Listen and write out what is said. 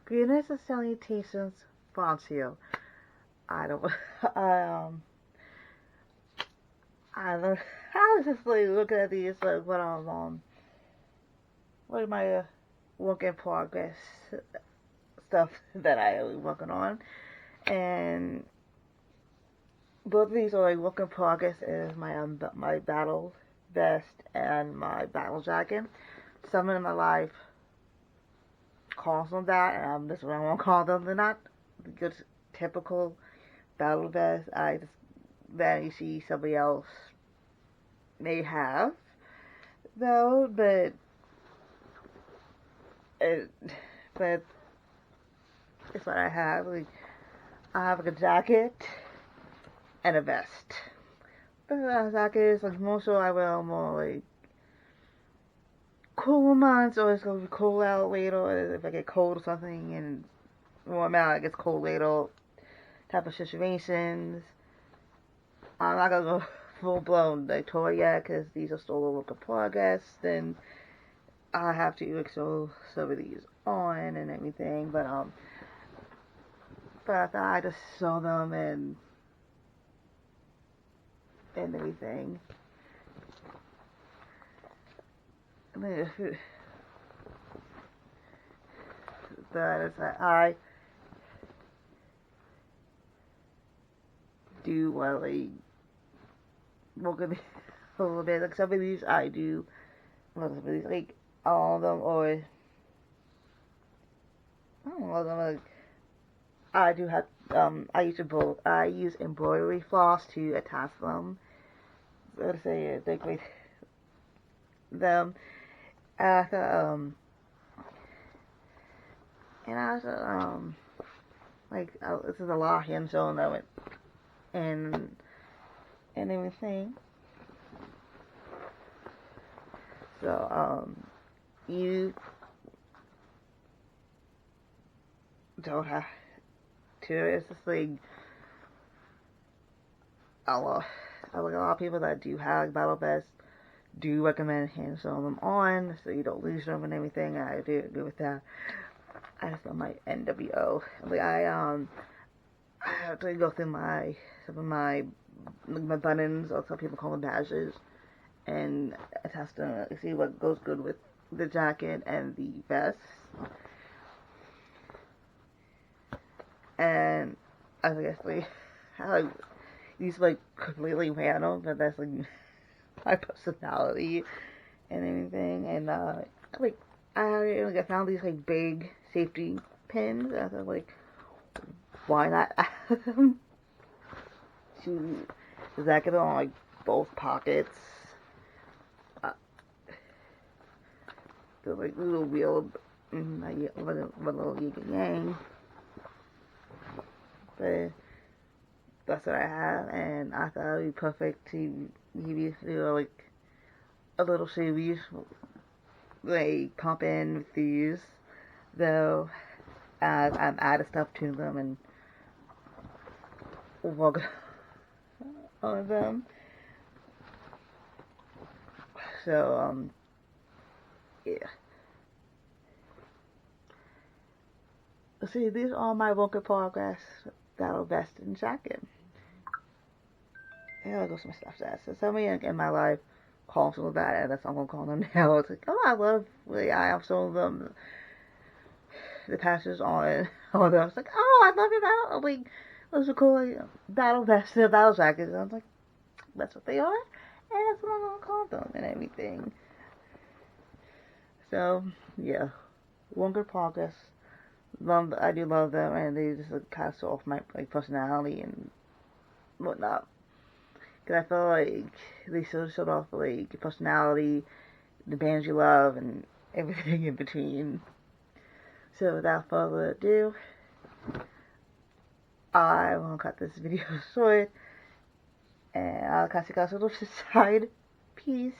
Greetings and salutations, Foncio. I don't, I, I don't, I was just like looking at these, like, what are my work in progress stuff that I was working on. And both of these are like work in progress is my battle vest and my battle jacket. Someone in my life calls them that, and that's what I want to call them. They're not just typical battle vest. I just that you see somebody else may have though, it, but it's what I have. Like I have like a jacket and a vest. The jacket is like more so I wear more like cool months, or it's gonna be cold out later, or if I get cold or something and warm out, it gets cold later type of situations. I'm not gonna go full blown like tour yet because these are still a work in progress. Then I have to like sew some of these on and everything, but I thought I just sew them and everything. I mean, that is I do well like work in a little bit. Like some of these I do. Well, some of these like all of them or I don't know all of them like I do have I use both. I use embroidery floss to attach them. Let's say decorate them. After and I also like this is a lot of hand sewing of it and everything. So you don't have to. It's just like a lot of people that do have battle vests do recommend hand sewing them on so you don't lose them and everything. I do agree with that. I just love my NWO. Like I have to go through some of my buttons, or some people call them badges, and test them to see what goes good with the jacket and the vest. And I guess like these like completely random, but that's like my personality and everything. And like I found these like big safety pins. And I thought like, why not add them to the jacket on like both pockets? The like little wheel, like one little yin and yang. But that's what I have, and I thought it would be perfect to maybe do like a little series, like pump in with these, though, as I'm adding stuff to them and work on them. So, yeah. See, these are my work in progress battle vest and jacket. Here goes some stuff that. So somebody in my life calls them that, and that's what I'm gonna call them now. It's like, oh, I love, like, I have some of them, the patches on all them. It's like, oh, I love your battle, like, those are cool, like, battle vests and battle jackets. And I was like, that's what they are, and that's what I'm gonna call them and everything. So, yeah, work in progress. I do love them, and they just like, kind of show off my like personality and whatnot. Because I feel like they sort of showed off like your personality, the bands you love, and everything in between. So without further ado, I will cut this video short, and I'll catch you guys on the other side. Peace.